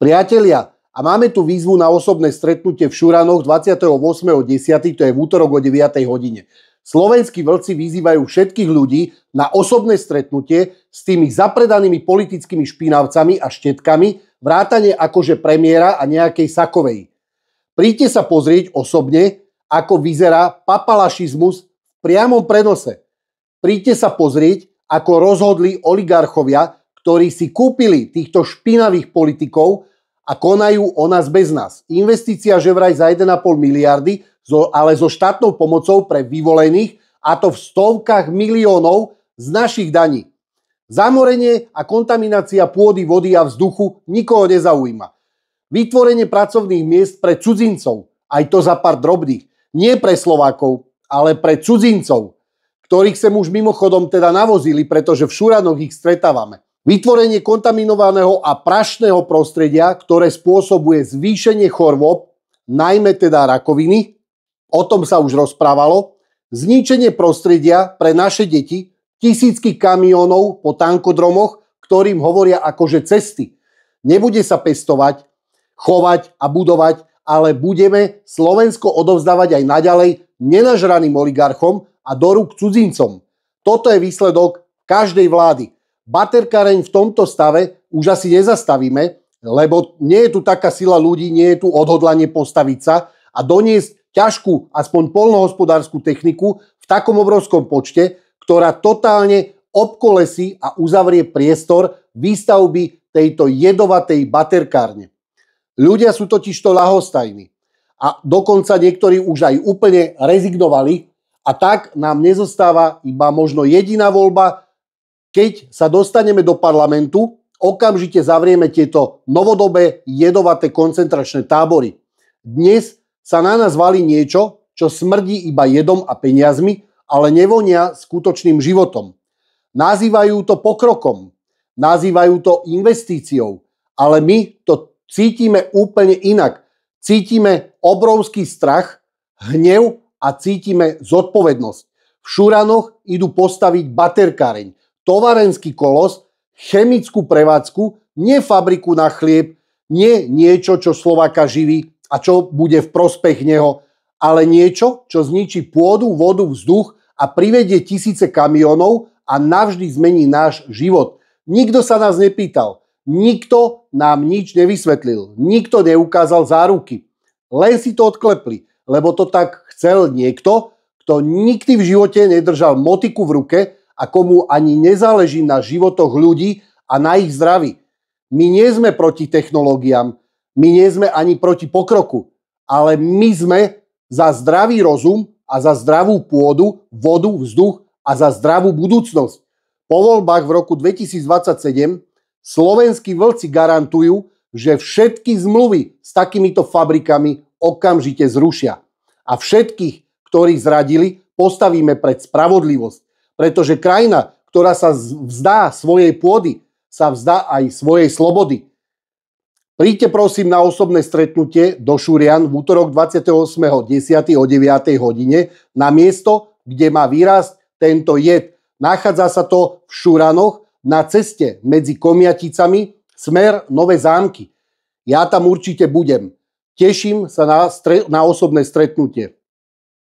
Priatelia, a máme tu výzvu na osobné stretnutie v Šuranoch 28.10., to je v útorok o 9. hodine. Slovenskí vlci vyzývajú všetkých ľudí na osobné stretnutie s tými zapredanými politickými špinavcami a štetkami, vrátane akože premiéra a nejakej Sakovej. Príďte sa pozrieť osobne, ako vyzerá papalašizmus v priamom prenose. Príďte sa pozrieť, ako rozhodli oligarchovia, ktorí si kúpili týchto špinavých politikov a konajú o nás bez nás. Investícia že vraj za 1,5 miliardy, ale so štátnou pomocou pre vyvolených, a to v stovkách miliónov z našich daní. Zamorenie a kontaminácia pôdy, vody a vzduchu nikoho nezaujíma. Vytvorenie pracovných miest pre cudzincov, aj to za pár drobných, nie pre Slovákov, ale pre cudzincov, ktorých sem už mimochodom teda navozili, pretože v Šuranoch ich stretávame. Vytvorenie kontaminovaného a prašného prostredia, ktoré spôsobuje zvýšenie chorôb, najmä teda rakoviny, o tom sa už rozprávalo, zničenie prostredia pre naše deti, tisícky kamiónov po tankodromoch, ktorým hovoria akože cesty. Nebude sa pestovať, chovať a budovať, ale budeme Slovensko odovzdávať aj naďalej nenažraným oligarchom a do rúk cudzincom. Toto je výsledok každej vlády. Baterkareň v tomto stave už asi nezastavíme, lebo nie je tu taká sila ľudí, nie je tu odhodlanie postaviť sa a doniesť ťažkú, aspoň poľnohospodárskú techniku v takom obrovskom počte, ktorá totálne obkolesí a uzavrie priestor výstavby tejto jedovatej baterkárne. Ľudia sú totižto ľahostajní a dokonca niektorí už aj úplne rezignovali a tak nám nezostáva iba možno jediná voľba. Keď sa dostaneme do parlamentu, okamžite zavrieme tieto novodobé jedovaté koncentračné tábory. Dnes sa na nás valí niečo, čo smrdí iba jedom a peniazmi, ale nevonia skutočným životom. Nazývajú to pokrokom, nazývajú to investíciou, ale my to cítime úplne inak. Cítime obrovský strach, hnev a cítime zodpovednosť. V Šuranoch idú postaviť baterkáreň, tovarenský kolos, chemickú prevádzku, nie fabriku na chlieb, nie niečo, čo Slováka živí a čo bude v prospech neho, ale niečo, čo zničí pôdu, vodu, vzduch a privedie tisíce kamionov a navždy zmení náš život. Nikto sa nás nepýtal, nikto nám nič nevysvetlil, nikto neukázal záruky. Len si to odklepli, lebo to tak chcel niekto, kto nikdy v živote nedržal motiku v ruke a komu ani nezáleží na životoch ľudí a na ich zdraví. My nie sme proti technológiám, my nie sme ani proti pokroku, ale my sme za zdravý rozum a za zdravú pôdu, vodu, vzduch a za zdravú budúcnosť. Po voľbách v roku 2027 slovenskí vlci garantujú, že všetky zmluvy s takýmito fabrikami okamžite zrušia. A všetkých, ktorých zradili, postavíme pred spravodlivosť. Pretože krajina, ktorá sa vzdá svojej pôdy, sa vzdá aj svojej slobody. Príďte prosím na osobné stretnutie do Šurian v útorok 28.10. o 9. hodine na miesto, kde má vyrásť tento jed. Nachádza sa to v Šuranoch na ceste medzi Komiaticami smer Nové Zámky. Ja tam určite budem. Teším sa na osobné stretnutie.